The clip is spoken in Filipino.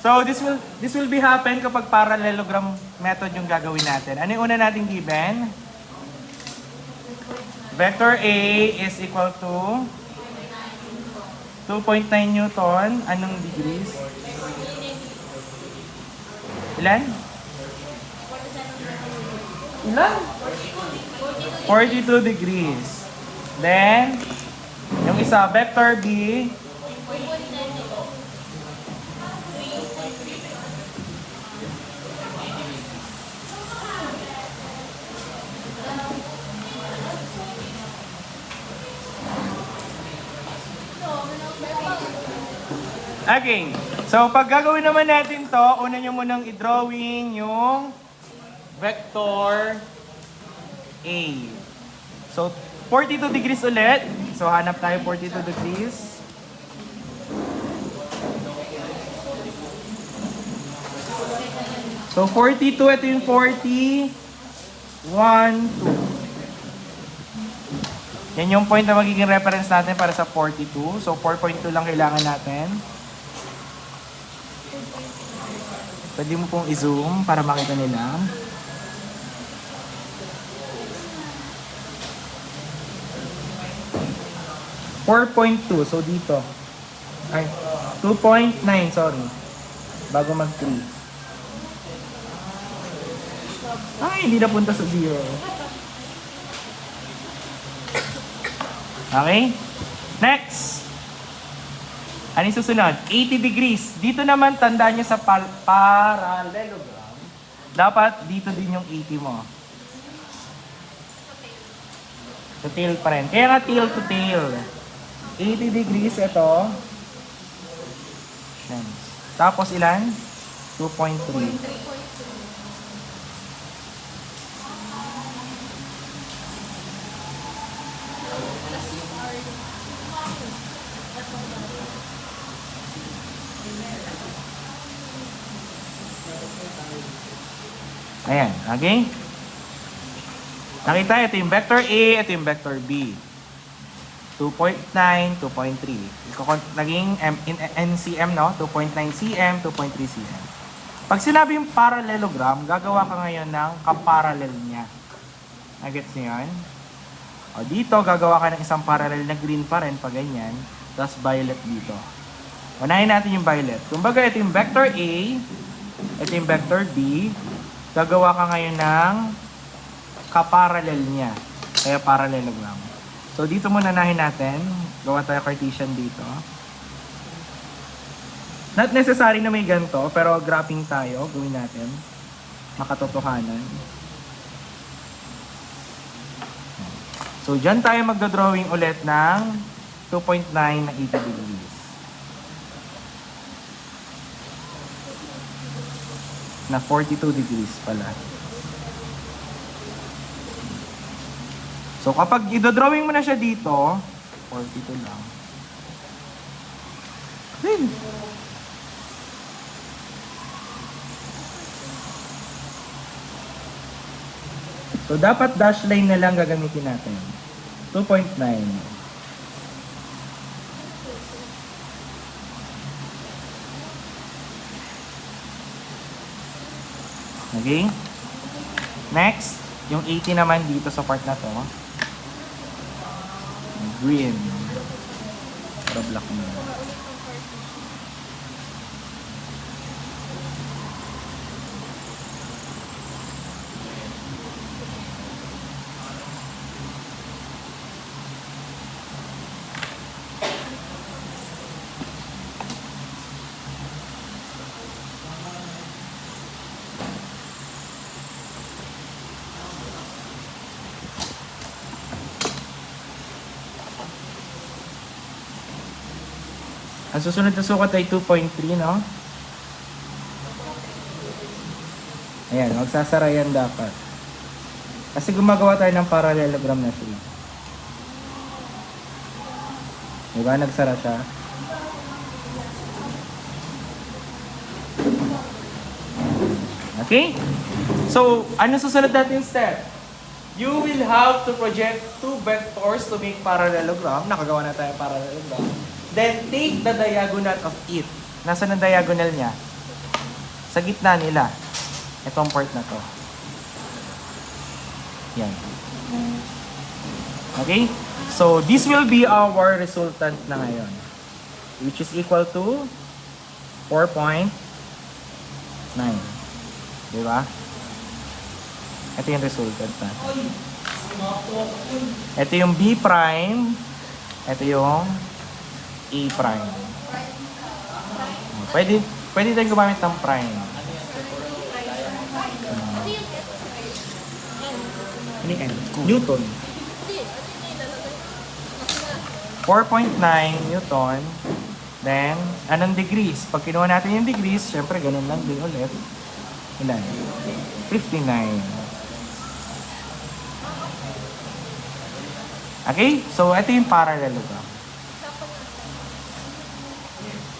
So this will be happen kapag parallelogram method yung gagawin natin. Ano yung una nating given? Vector A is equal to 2.9 Newton. Anong degrees? Ilan? Ilan? 42 degrees. Then, yung isa, vector B. Okay. So, pag gagawin naman natin to, una nyo munang i-drawing yung vector A. So, 42 degrees ulit. So, hanap tayo 42 degrees. So, 42, ito yung 40. 1, 2. Yan yung point na magiging reference natin para sa 42. So, 4.2 lang kailangan natin. Pwede mo pong i-zoom para makita nila. .2. So, dito. Ay, 2.9, sorry. Bago mag-3. Ay, hindi napunta sa 0. Okay? Next. Ano yung susunod? 80 degrees. Dito naman, tandaan nyo sa parallelogram. Dapat dito din yung 80 mo. Sa tail pa rin. Kaya nga tail to tail. 80 degrees, ito. Tapos ilan? 2.3. Ayan, okay? Nakita, ito yung vector A, ito yung vector B. 2.9, 2.3. Naging NCM, no? 2.9 cm, 2.3 cm. Pag sinabi yung parallelogram, gagawa ka ngayon ng kaparallel niya. Nagets niyo yan? O dito, gagawa ka ng isang parallel na green pa rin, pag ganyan. Tapos violet dito. Unahin natin yung violet. Kumbaga, ito yung vector A, ito yung vector B. Gagawa ka ngayon ng kaparallel niya. Kaya parallelogram. So, dito muna nahin natin. Gawa tayo Cartesian dito. Not necessary na may ganito, pero graphing tayo. Gawin natin. Makatotohanan. So, dyan tayo magdodrawing ulit ng 2.9 na 80 degrees. Na 42 degrees pala. So, kapag idodrawing mo na siya dito, 42 lang. So, dapat dash line na lang gagamitin natin. 2.9. Okay? Next, yung 80 naman dito sa part na to. Green. Para black mo. Ang susunod na sukat ay 2.3, no? Ayan, magsasara yan dapat. Kasi gumagawa tayo ng parallelogram na siya. Diba? Nagsara siya. Okay? So, ano susunod natin step? You will have to project two vectors to make parallelogram. Nakagawa na tayo parallelogram. Then, take the diagonal of it. Nasaan ang diagonal niya? sa gitna nila. Itong part na to. Yan. Okay? So, this will be our resultant na ngayon. Which is equal to 4.9. Diba? Ito yung resultant natin. Ito yung B prime. Ito yung A prime. Pwede tayo gumamit ng prime. Newton. 4.9 Newton. Then, anong degrees? Pag kinuha natin yung degrees, syempre ganun lang din ulit. Ilan? 59. Okay? So, ito yung parallelogram.